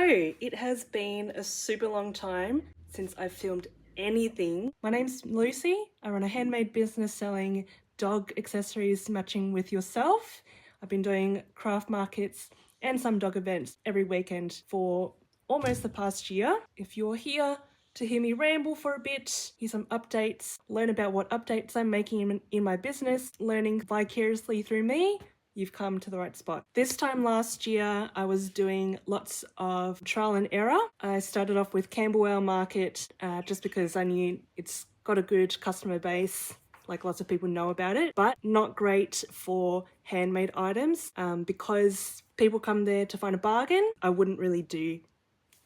It has been a super long time since I've filmed anything. My name's Lucy. I run a handmade business selling dog accessories matching with yourself. I've been doing craft markets and some dog events every weekend for almost the past year. If you're here to hear me ramble for a bit, hear some updates, learn about what updates I'm making in my business, learning vicariously through me, you've come to the right spot. This time last year, I was doing lots of trial and error. I started off with Camberwell Market just because I knew it's got a good customer base, like lots of people know about it, but not great for handmade items because people come there to find a bargain. I wouldn't really do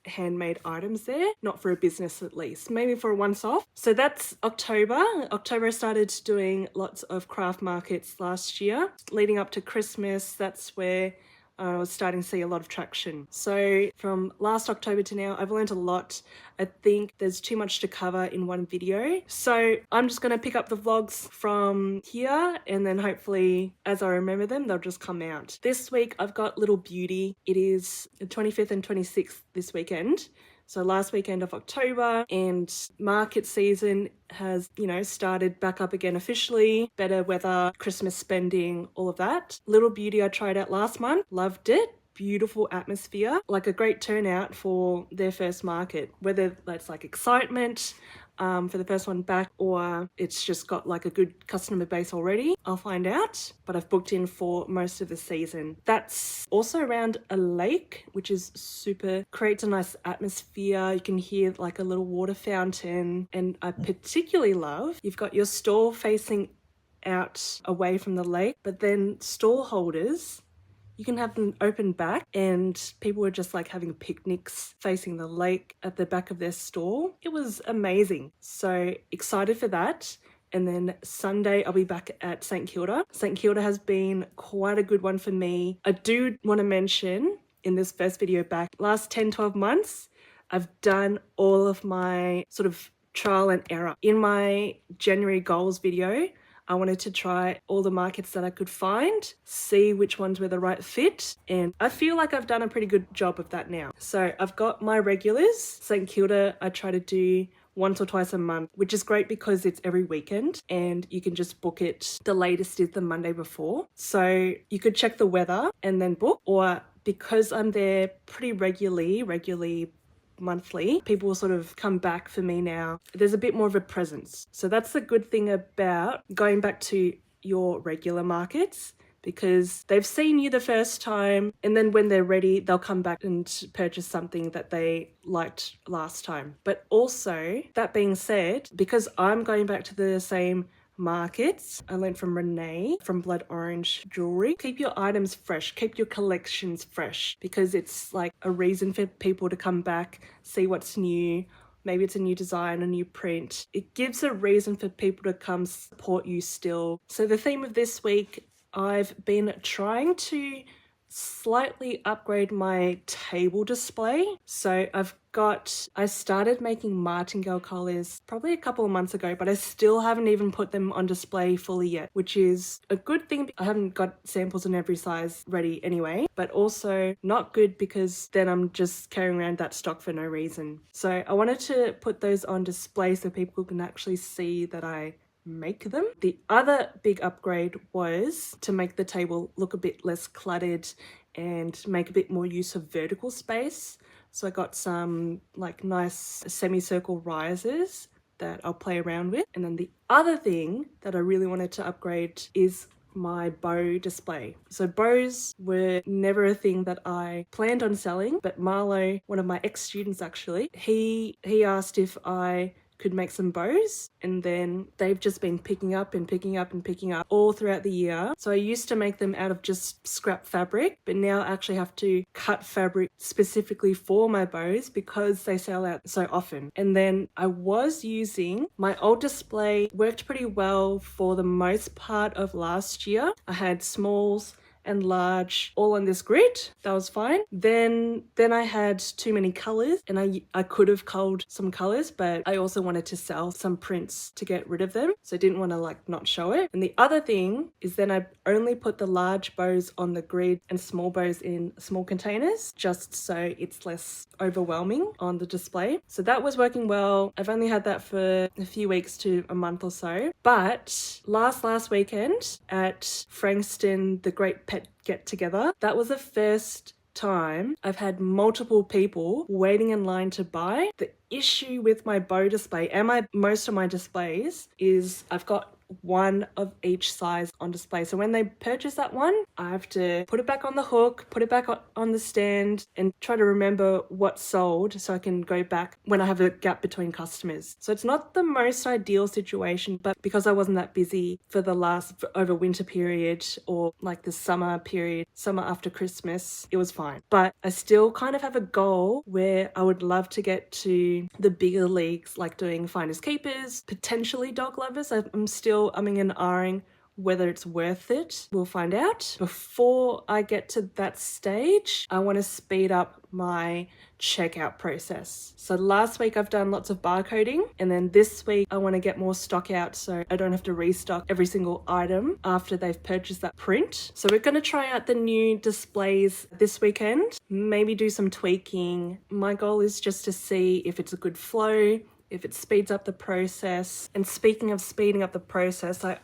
handmade items there, not for a business at least, maybe for a once-off. So that's October. I started doing lots of craft markets last year. Leading up to Christmas, that's where I was starting to see a lot of traction. So from last October to now, I've learned a lot. I think there's too much to cover in one video. So I'm just going to pick up the vlogs from here and then hopefully as I remember them, they'll just come out. This week I've got Little Beauty. It is the 25th and 26th this weekend. So last weekend of October, and market season has, started back up again officially. Better weather, Christmas spending, all of that. Little Beauty I tried out last month, loved it. Beautiful atmosphere, like a great turnout for their first market, whether that's like excitement for the first one back or it's just got like a good customer base already. I'll find out, but I've booked in for most of the season. That's also around a lake, which is super, creates a nice atmosphere. You can hear like a little water fountain, and I particularly love, you've got your stall facing out away from the lake, but then stall holders, you can have them open back and people were just like having picnics facing the lake at the back of their stall. It was amazing. So excited for that. And then Sunday, I'll be back at St. Kilda. St. Kilda has been quite a good one for me. I do want to mention in this first video back, last 10, 12 months, I've done all of my sort of trial and error. In my January goals video, I wanted to try all the markets that I could find, see which ones were the right fit, and I feel like I've done a pretty good job of that now. So I've got my regulars. St. Kilda, I try to do once or twice a month, which is great because it's every weekend and you can just book it. The latest is the Monday before. So you could check the weather and then book, or because I'm there pretty regularly monthly, people will sort of come back for me now. There's a bit more of a presence. So that's the good thing about going back to your regular markets, because they've seen you the first time and then when they're ready, they'll come back and purchase something that they liked last time. But also, that being said, because I'm going back to the same markets, I learned from Renee from Blood Orange Jewelry. Keep your items fresh, keep your collections fresh, because it's like a reason for people to come back, see what's new. Maybe it's a new design, a new print. It gives a reason for people to come support you still. So the theme of this week, I've been trying to slightly upgrade my table display. So I started making martingale collars probably a couple of months ago, but I still haven't even put them on display fully yet, which is a good thing. I haven't got samples in every size ready anyway, but also not good because then I'm just carrying around that stock for no reason. So I wanted to put those on display so people can actually see that I make them. The other big upgrade was to make the table look a bit less cluttered and make a bit more use of vertical space. So I got some like nice semicircle risers that I'll play around with. And then the other thing that I really wanted to upgrade is my bow display. So bows were never a thing that I planned on selling, but Marlo, one of my ex-students actually, he asked if I could make some bows, and then they've just been picking up all throughout the year. So I used to make them out of just scrap fabric, but now I actually have to cut fabric specifically for my bows because they sell out so often. And then I was using my old display, worked pretty well for the most part of last year. I had smalls and large all on this grid. That was fine. Then I had too many colors, and I could have culled some colors, but I also wanted to sell some prints to get rid of them, so I didn't want to like not show it. And the other thing is then I only put the large bows on the grid and small bows in small containers, just so it's less overwhelming on the display. So that was working well. I've only had that for a few weeks to a month or so, but last weekend at Frankston, the Great Pet Get Together, that was the first time I've had multiple people waiting in line to buy. The issue with my bow display and most of my displays is I've got one of each size on display. So when they purchase that one, I have to put it back on the hook, put it back on the stand, and try to remember what sold so I can go back when I have a gap between customers. So it's not the most ideal situation, but because I wasn't that busy for over winter period or like the summer period, summer after Christmas, it was fine. But I still kind of have a goal where I would love to get to the bigger leagues, like doing finders keepers, potentially dog lovers. I'm still umming and ahhing whether it's worth it. We'll find out. Before I get to that stage, I want to speed up my checkout process. So last week I've done lots of barcoding, and then this week I want to get more stock out so I don't have to restock every single item after they've purchased that print. So we're going to try out the new displays this weekend, maybe do some tweaking. My goal is just to see if it's a good flow, if it speeds up the process. And speaking of speeding up the process, I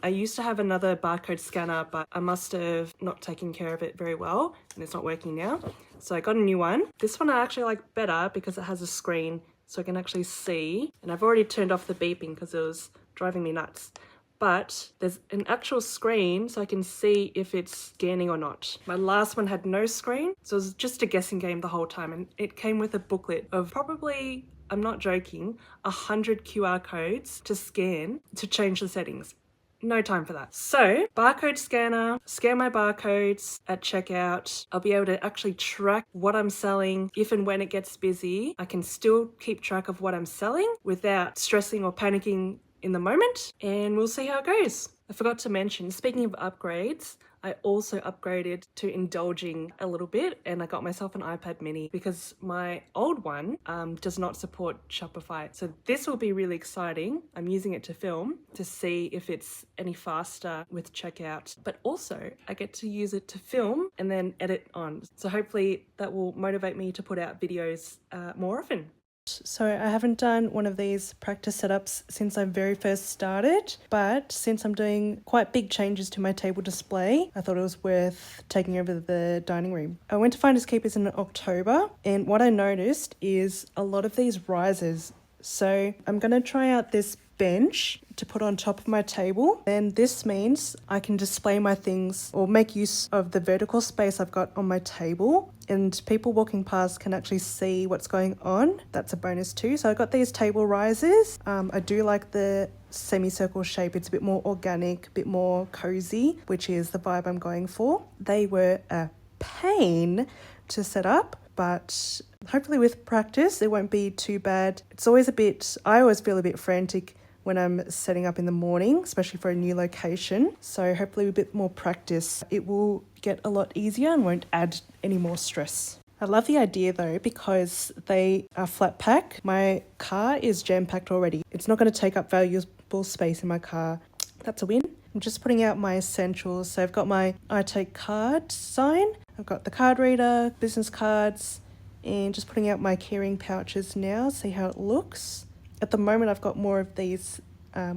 used to have another barcode scanner, but I must have not taken care of it very well, and it's not working now. So I got a new one. This one I actually like better because it has a screen so I can actually see. And I've already turned off the beeping because it was driving me nuts. But there's an actual screen so I can see if it's scanning or not. My last one had no screen, so it was just a guessing game the whole time, and it came with a booklet of probably, I'm not joking, 100 QR codes to scan to change the settings. No time for that. So, barcode scanner, scan my barcodes at checkout. I'll be able to actually track what I'm selling. If and when it gets busy, I can still keep track of what I'm selling without stressing or panicking in the moment, and we'll see how it goes. I forgot to mention, speaking of upgrades, I also upgraded to indulging a little bit, and I got myself an iPad mini because my old one does not support Shopify. So this will be really exciting. I'm using it to film to see if it's any faster with checkout, but also I get to use it to film and then edit on. So hopefully that will motivate me to put out videos more often. So I haven't done one of these practice setups since I very first started, but since I'm doing quite big changes to my table display, I thought it was worth taking over the dining room. I went to Finders Keepers in October, and what I noticed is a lot of these risers. So I'm going to try out this bench to put on top of my table, and this means I can display my things or make use of the vertical space I've got on my table, and people walking past can actually see what's going on. That's a bonus too. So I got these table risers. I do like the semicircle shape. It's a bit more organic, a bit more cozy, which is the vibe I'm going for. They were a pain to set up, but hopefully with practice it won't be too bad. I always feel a bit frantic when I'm setting up in the morning, especially for a new location. So hopefully with a bit more practice, it will get a lot easier and won't add any more stress. I love the idea though, because they are flat pack. My car is jam-packed already. It's not going to take up valuable space in my car. That's a win. I'm just putting out my essentials. So I've got my I Take Card sign. I've got the card reader, business cards, and just putting out my keyring pouches now, see how it looks. At the moment, I've got more of these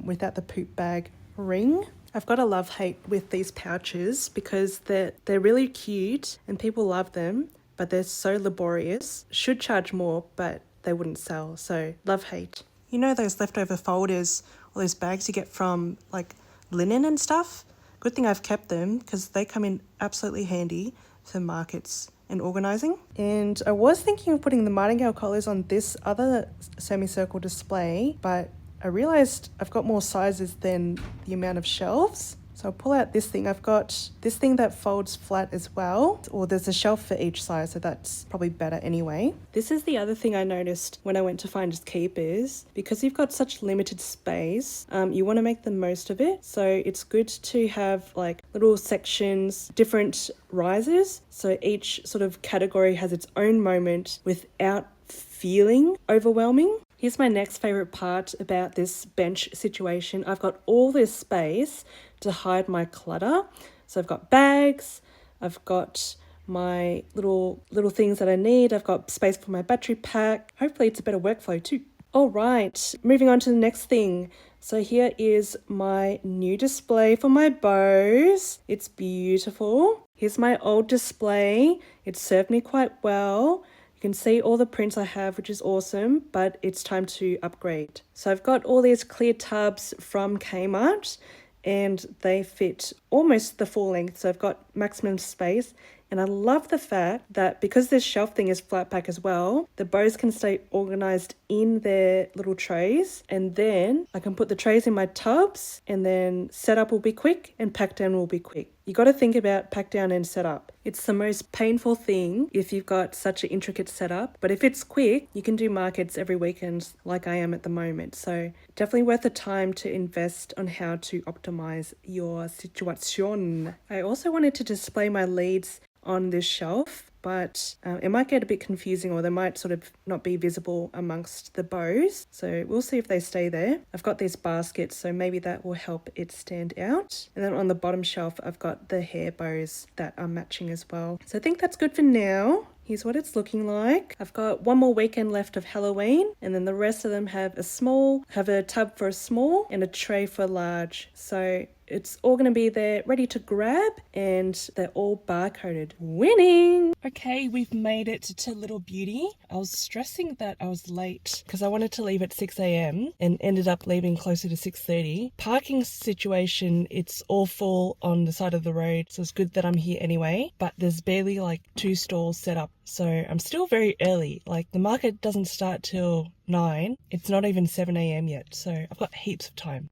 without the poop bag ring. I've got a love-hate with these pouches because they're really cute and people love them, but they're so laborious. Should charge more, but they wouldn't sell. So love-hate. You know those leftover folders or those bags you get from like linen and stuff? Good thing I've kept them because they come in absolutely handy for markets and organising. And I was thinking of putting the martingale collars on this other semicircle display, but I realised I've got more sizes than the amount of shelves. So I'll pull out this thing. I've got this thing that folds flat as well, or there's a shelf for each size, so that's probably better anyway. This is the other thing I noticed when I went to Finders Keepers. Because you've got such limited space, you want to make the most of it. So it's good to have like little sections, different risers. So each sort of category has its own moment without feeling overwhelming. Here's my next favorite part about this bench situation. I've got all this space to hide my clutter. So I've got bags, I've got my little things that I need. I've got space for my battery pack. Hopefully it's a better workflow too. All right, moving on to the next thing. So here is my new display for my bows. It's beautiful. Here's my old display. It served me quite well. You can see all the prints I have, which is awesome, but it's time to upgrade. So I've got all these clear tubs from Kmart and they fit almost the full length. So I've got maximum space. And I love the fact that because this shelf thing is flat pack as well, the bows can stay organized in their little trays. And then I can put the trays in my tubs and then setup will be quick and pack down will be quick. You got to think about pack down and setup. It's the most painful thing if you've got such an intricate setup. But if it's quick, you can do markets every weekend like I am at the moment. So definitely worth the time to invest on how to optimize your situation. I also wanted to display my leads on this shelf, but it might get a bit confusing or they might sort of not be visible amongst the bows. So we'll see if they stay there. I've got these baskets, so maybe that will help it stand out. And then on the bottom shelf, I've got the hair bows that are matching as well. So I think that's good for now. Here's what it's looking like. I've got one more weekend left of Halloween, and then the rest of them have a tub for a small and a tray for large. So it's all going to be there ready to grab, and they're all barcoded. Winning! Okay, we've made it to Little Beauty. I was stressing that I was late because I wanted to leave at 6 a.m. and ended up leaving closer to 6:30. Parking situation, it's awful on the side of the road, so it's good that I'm here anyway, but there's barely like 2 stalls set up. So I'm still very early. Like the market doesn't start till 9. It's not even 7 a.m. yet, so I've got heaps of time.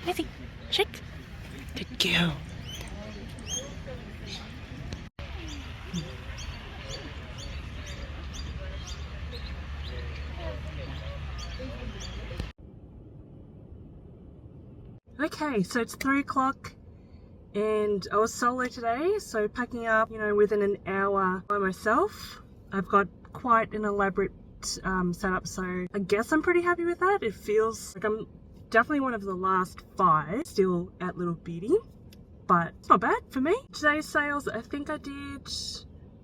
Lizzie, chick. Good girl. Okay, so it's 3 o'clock and I was solo today, so packing up, within an hour by myself. I've got quite an elaborate setup, so I guess I'm pretty happy with that. It feels like I'm definitely one of the last 5 still at Little Beauty, but it's not bad for me. Today's sales, I think I did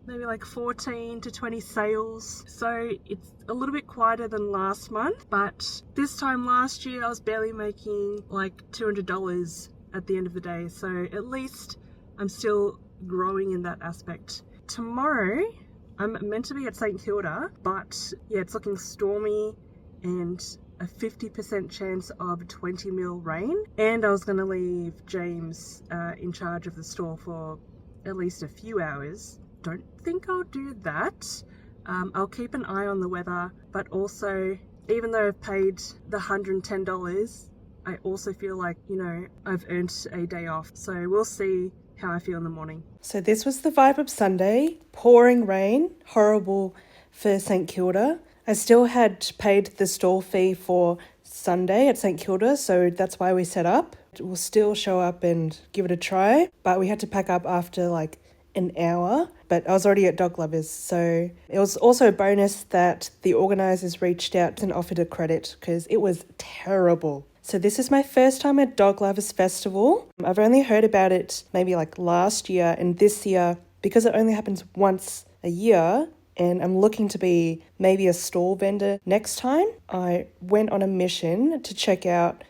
maybe like 14 to 20 sales, so it's a little bit quieter than last month, but this time last year I was barely making like $200 at the end of the day, so at least I'm still growing in that aspect. Tomorrow I'm meant to be at St Kilda, but yeah, it's looking stormy and a 50% chance of 20 mil rain, and I was going to leave James in charge of the store for at least a few hours. Don't think I'll do that. I'll keep an eye on the weather, but also, even though I've paid the $110, I also feel like, I've earned a day off. So we'll see how I feel in the morning. So this was the vibe of Sunday. Pouring rain, horrible for St Kilda. I still had paid the stall fee for Sunday at St Kilda, so that's why we set up. We'll still show up and give it a try, but we had to pack up after like an hour, but I was already at Dog Lovers, so it was also a bonus that the organisers reached out and offered a credit because it was terrible. So this is my first time at Dog Lovers Festival. I've only heard about it maybe like last year, and this year, because it only happens once a year, and I'm looking to be maybe a stall vendor next time. I went on a mission to check out,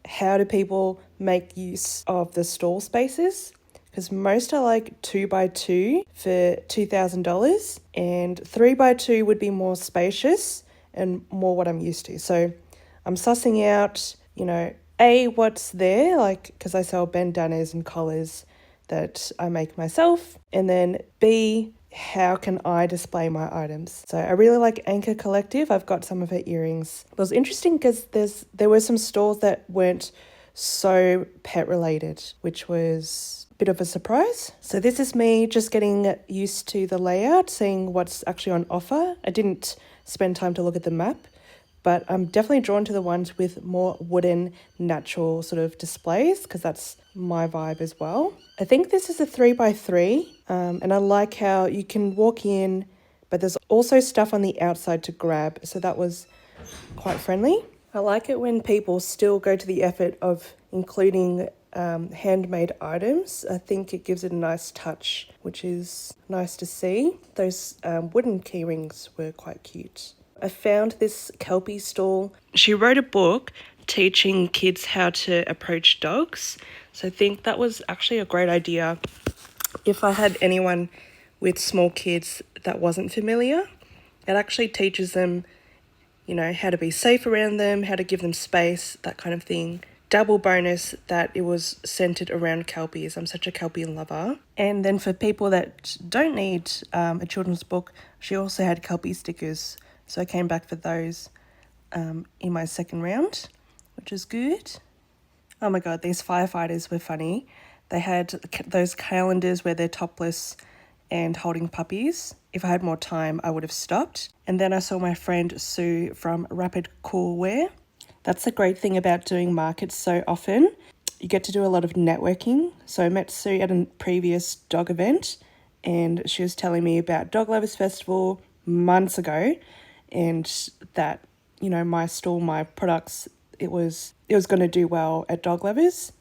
how do people make use of the stall spaces? Because most are like 2x2 for $2,000, and 3x2 would be more spacious and more what I'm used to. So I'm sussing out, A, what's there, like, because I sell bandanas and collars that I make myself, and then B, how can I display my items? So I really like Anchor Collective. I've got some of her earrings. It was interesting because there were some stores that weren't so pet related, which was a bit of a surprise. So this is me just getting used to the layout, seeing what's actually on offer. I didn't spend time to look at the map, but I'm definitely drawn to the ones with more wooden, natural sort of displays because that's my vibe as well. I think this is a 3x3, and I like how you can walk in, but there's also stuff on the outside to grab, so that was quite friendly. I like it when people still go to the effort of including handmade items. I think it gives it a nice touch, which is nice to see. Those wooden key rings were quite cute. I found this Kelpie stall. She wrote a book teaching kids how to approach dogs. So I think that was actually a great idea if I had anyone with small kids that wasn't familiar. It actually teaches them, how to be safe around them, how to give them space, that kind of thing. Double bonus that it was centered around Kelpies. I'm such a Kelpie lover. And then for people that don't need a children's book, she also had Kelpie stickers. So I came back for those in my second round, which is good. Oh my God, these firefighters were funny. They had those calendars where they're topless and holding puppies. If I had more time, I would have stopped. And then I saw my friend Sue from Rapid Cool Wear. That's the great thing about doing markets so often. You get to do a lot of networking. So I met Sue at a previous dog event, and she was telling me about Dog Lovers Festival months ago, and that, my stall, my products, it was going to do well at Dog Lovers.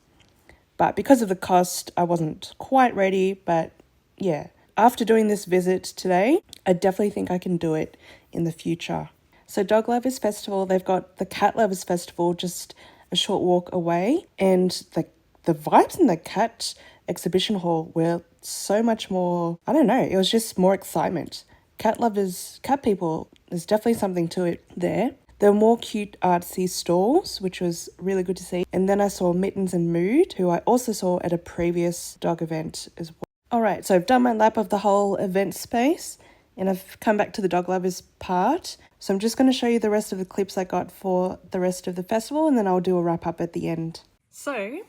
But because of the cost, I wasn't quite ready. But yeah, after doing this visit today, I definitely think I can do it in the future. So Dog Lovers Festival, they've got the Cat Lovers Festival just a short walk away. And the vibes in the cat exhibition hall were so much more, I don't know, it was just more excitement. Cat lovers, cat people, there's definitely something to it there. There were more cute artsy stalls, which was really good to see. And then I saw Mittens and Mood, who I also saw at a previous dog event as well. All right, so I've done my lap of the whole event space, and I've come back to the dog lovers part. So I'm just going to show you the rest of the clips I got for the rest of the festival, and then I'll do a wrap up at the end. So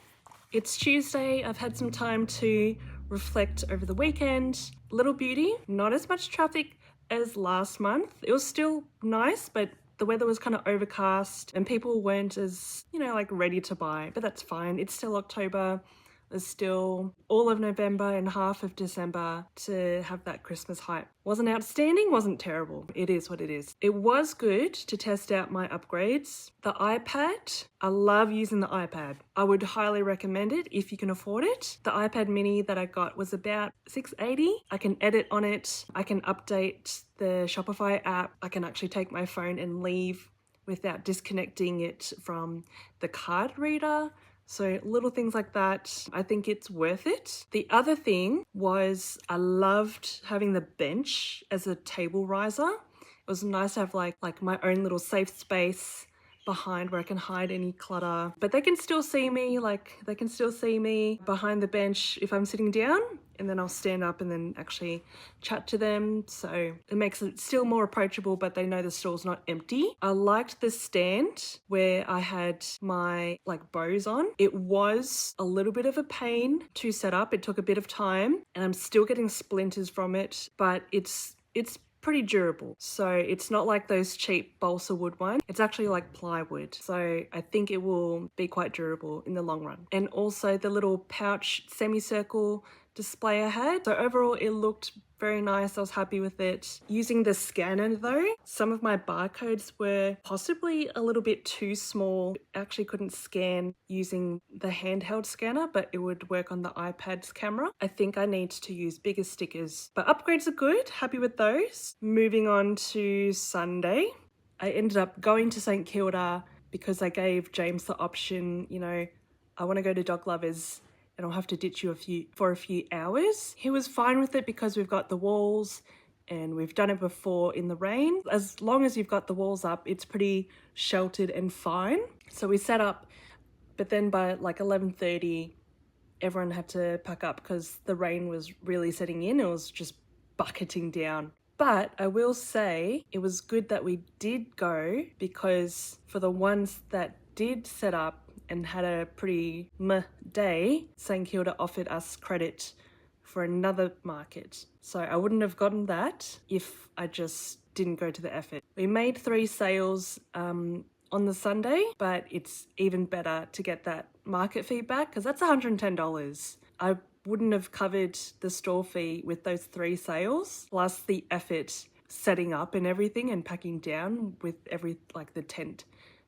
it's Tuesday. I've had some time to reflect over the weekend. Little Beauty, not as much traffic as last month. It was still nice, but the weather was kind of overcast and people weren't as, ready to buy, but that's fine. It's still October. There's still all of November and half of December to have that Christmas hype. Wasn't outstanding, wasn't terrible. It is what it is. It was good to test out my upgrades. The iPad, I love using the iPad. I would highly recommend it if you can afford it. The iPad mini that I got was about $680. I can edit on it. I can update the Shopify app. I can actually take my phone and leave without disconnecting it from the card reader. So little things like that, I think it's worth it. The other thing was I loved having the bench as a table riser. It was nice to have like my own little safe space behind where I can hide any clutter. But they can still see me, behind the bench if I'm sitting down, and then I'll stand up and then actually chat to them. So it makes it still more approachable, but they know the stall's not empty. I liked the stand where I had my bows on. It was a little bit of a pain to set up. It took a bit of time and I'm still getting splinters from it, but it's pretty durable. So it's not like those cheap balsa wood ones. It's actually like plywood. So I think it will be quite durable in the long run. And also the little pouch semicircle display I had. So overall it looked very nice. I was happy with it. Using the scanner though, some of my barcodes were possibly a little bit too small. I actually couldn't scan using the handheld scanner, but it would work on the iPad's camera. I think I need to use bigger stickers, but upgrades are good. Happy with those. Moving on to Sunday, I ended up going to St Kilda because I gave James the option, you know, I want to go to Dog Lovers and I'll have to ditch you for a few hours. He was fine with it because we've got the walls and we've done it before in the rain. As long as you've got the walls up, it's pretty sheltered and fine. So we set up, but then by like 11:30, everyone had to pack up because the rain was really setting in. It was just bucketing down. But I will say it was good that we did go, because for the ones that did set up and had a pretty meh day, St Kilda offered us credit for another market. So I wouldn't have gotten that if I just didn't go to the effort. We made 3 sales on the Sunday, but it's even better to get that market feedback because that's $110. I wouldn't have covered the store fee with those 3 sales, plus the effort setting up and everything and packing down with like the tent,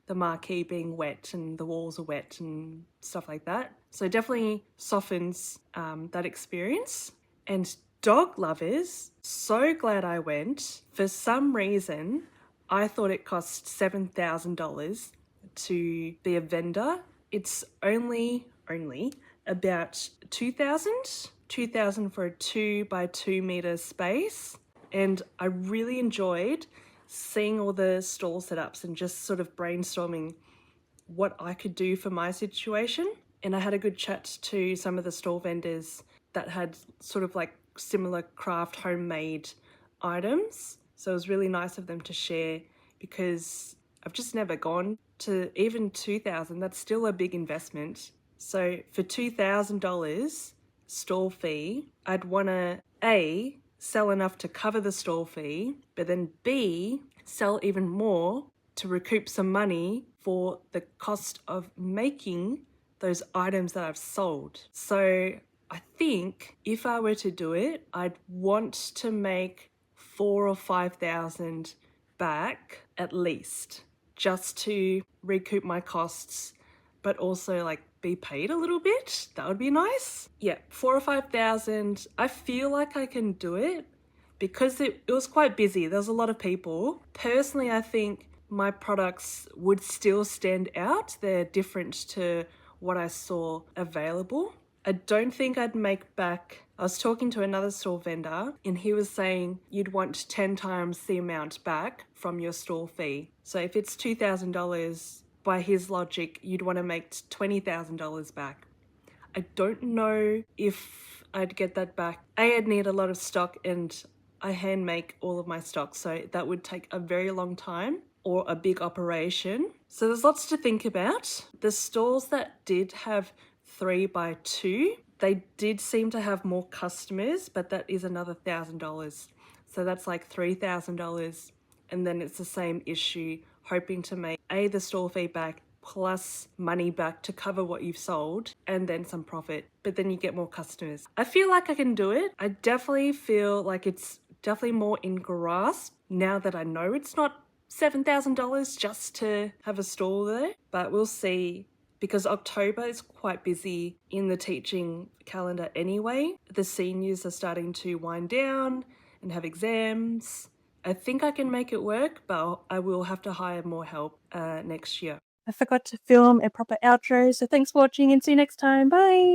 the marquee being wet and the walls are wet and stuff like that. So definitely softens that experience. And Dog Lovers, so glad I went. For some reason, I thought it cost $7,000 to be a vendor. It's only about $2,000 for a 2 by 2 meter space. And I really enjoyed seeing all the stall setups and just sort of brainstorming what I could do for my situation. And I had a good chat to some of the stall vendors that had sort of like similar craft homemade items. So it was really nice of them to share, because I've just never gone to even $2,000. That's still a big investment. So for $2,000 stall fee, I'd want to A, sell enough to cover the stall fee, but then B, sell even more to recoup some money for the cost of making those items that I've sold. So I think if I were to do it, I'd want to make 4,000 or 5,000 back at least, just to recoup my costs, but also like be paid a little bit. That would be nice. Yeah, 4,000 or 5,000. I feel like I can do it because it was quite busy. There was a lot of people. Personally, I think my products would still stand out. They're different to what I saw available. I don't think I'd make back. I was talking to another store vendor and he was saying you'd want 10 times the amount back from your store fee. So if it's $2,000, by his logic, you'd want to make $20,000 back. I don't know if I'd get that back. I'd need a lot of stock and I hand make all of my stock, so that would take a very long time or a big operation. So there's lots to think about. The stores that did have 3 by 2, they did seem to have more customers, but that is another $1,000. So that's like $3,000. And then it's the same issue, hoping to make the store fee back plus money back to cover what you've sold and then some profit, but then you get more customers. I feel like I can do it. I definitely feel like it's definitely more in grasp now that I know it's not $7,000 just to have a stall there, but we'll see, because October is quite busy in the teaching calendar anyway. The seniors are starting to wind down and have exams. I think I can make it work, but I will have to hire more help next year. I forgot to film a proper outro, so thanks for watching and see you next time. Bye!